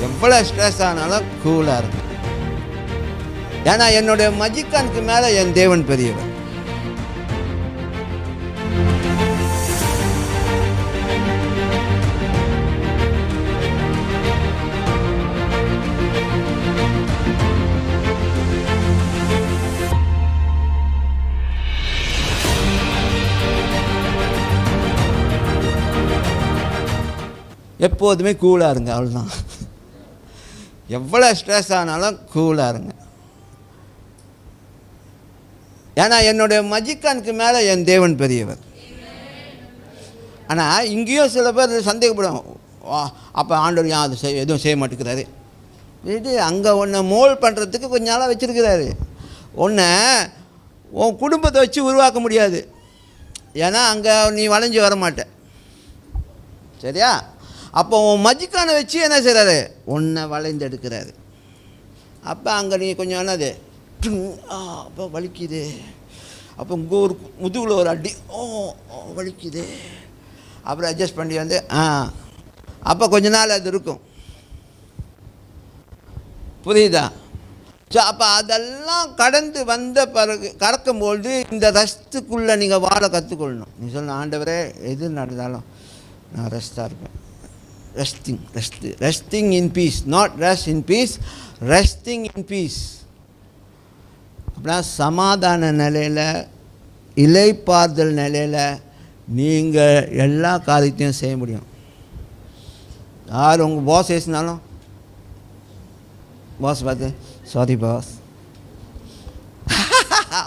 எவ்வளோ ஸ்ட்ரெஸ் ஆனாலும் கூலாக இருக்கும். ஏன்னா என்னுடைய மஜிக்கானுக்கு மேலே என் தேவன் பெரியவர். எப்போதுமே கூலாக இருங்க, அவ்வளோதான். எவ்வளோ ஸ்ட்ரெஸ் ஆனாலும் கூலாக இருங்க. ஏன்னா என்னுடைய மஜிக்கானுக்கு மேலே என் தேவன் பெரியவர். ஆனால் இங்கேயும் சில பேர் சந்தேகப்படும், அப்போ ஆண்டவர் ஏன் அது எதுவும் செய்ய மாட்டேங்கிறாரு. இது அங்கே ஒன்று மோல்ட் பண்ணுறதுக்கு கொஞ்சம் நாளாக வச்சுருக்கிறாரு. ஒன்று உன் குடும்பத்தை வச்சு உருவாக்க முடியாது, ஏன்னா அங்கே நீ வளைஞ்சி வர மாட்ட, சரியா? அப்போ உன் மஜிக்கானை வச்சு என்ன செய்கிறாரு, ஒன்றை வளைந்து எடுக்கிறாரு. அப்போ அங்கே நீ கொஞ்சம் என்னது அப்போ வலிக்குது, அப்போ இங்கே ஒரு முதுகில் ஒரு அடி, வலிக்குது, அப்புறம் அட்ஜஸ்ட் பண்ணி வந்து அப்போ கொஞ்ச நாள் அது இருக்கும். புரியுதா? ஸோ அப்போ அதெல்லாம் கடந்து வந்த பிறகு கடக்கும்பொழுது இந்த ரெஸ்ட்டுக்குள்ளே நீங்கள் வாழ கற்றுக்கொள்ளணும். நீ சொல்லணும், ஆண்டவரே எது நடந்தாலும் நான் ரெஸ்ட்டாக இருப்பேன். Resting in peace, not rest in peace, resting in peace. அப்படின்னா சமாதான நிலையில், இலைப்பாறுதல் நிலையில் நீங்கள் எல்லா காரியத்தையும் செய்ய முடியும். யார் உங்கள் பாஸ் பேசினாலும் பாஸ் பார்த்து சாரி பாஸ்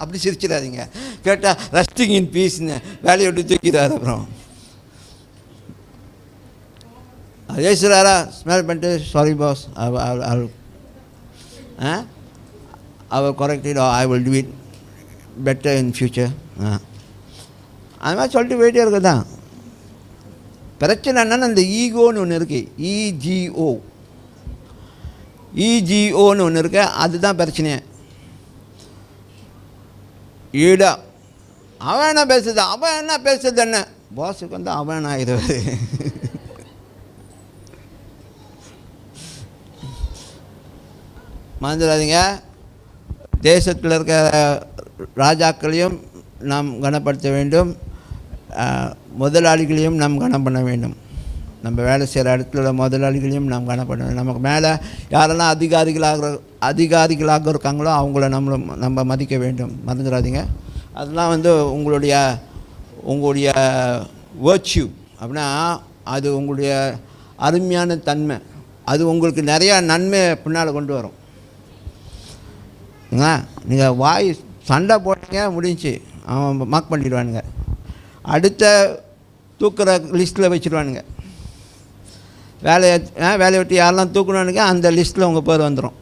அப்படி சிரிச்சிடாதீங்க. கேட்டால் ரெஸ்டிங் இன் பீஸ்ன்னு வேலையை விட்டு தூக்கிடாது. அப்புறம் அதே சொல்கிறாரா, ஸ்மெல் பண்ணிட்டு sorry boss, I will correct it, or I will do it better in future. அது மாதிரி சொல்லிட்டு போயிட்டே இருக்குதான். பிரச்சனை என்னன்னா அந்த ஈகோன்னு ஒன்று இருக்குது, இஜிஓன்னு ஒன்று இருக்கு, அதுதான் பிரச்சனையே. ஈடா அவன் என்ன பேசுறது என்ன பாஸுக்கு வந்து அவன் ஆகிடுவார். மறந்துடாதீங்க, தேசத்தில் இருக்க ராஜாக்களையும் நாம் கனப்படுத்த வேண்டும், முதலாளிகளையும் நாம் கனம் பண்ண வேண்டும். நம்ம வேலை செய்கிற இடத்துல உள்ள முதலாளிகளையும் நாம் கனம் பண்ண வேண்டும். நமக்கு மேலே யாரெல்லாம் அதிகாரிகளாக இருக்காங்களோ அவங்கள நம்ம மதிக்க வேண்டும். மறந்துடாதீங்க. அதெல்லாம் வந்து உங்களுடைய வேர்ச்சியூ அப்படின்னா அது உங்களுடைய அருமையான தன்மை, அது உங்களுக்கு நிறையா நன்மை பின்னால் கொண்டு வரும். நீங்கள் வாய் சண்டை போட்டீங்க முடிஞ்சு அவன் மார்க் பண்ணிடுவானுங்க, அடுத்த தூக்குற லிஸ்ட்டில் வச்சுடுவானுங்க. வேலையை விட்டு யாரெல்லாம் தூக்கணுவானுங்க அந்த லிஸ்ட்டில் உங்கள் பேர் வந்துடும்.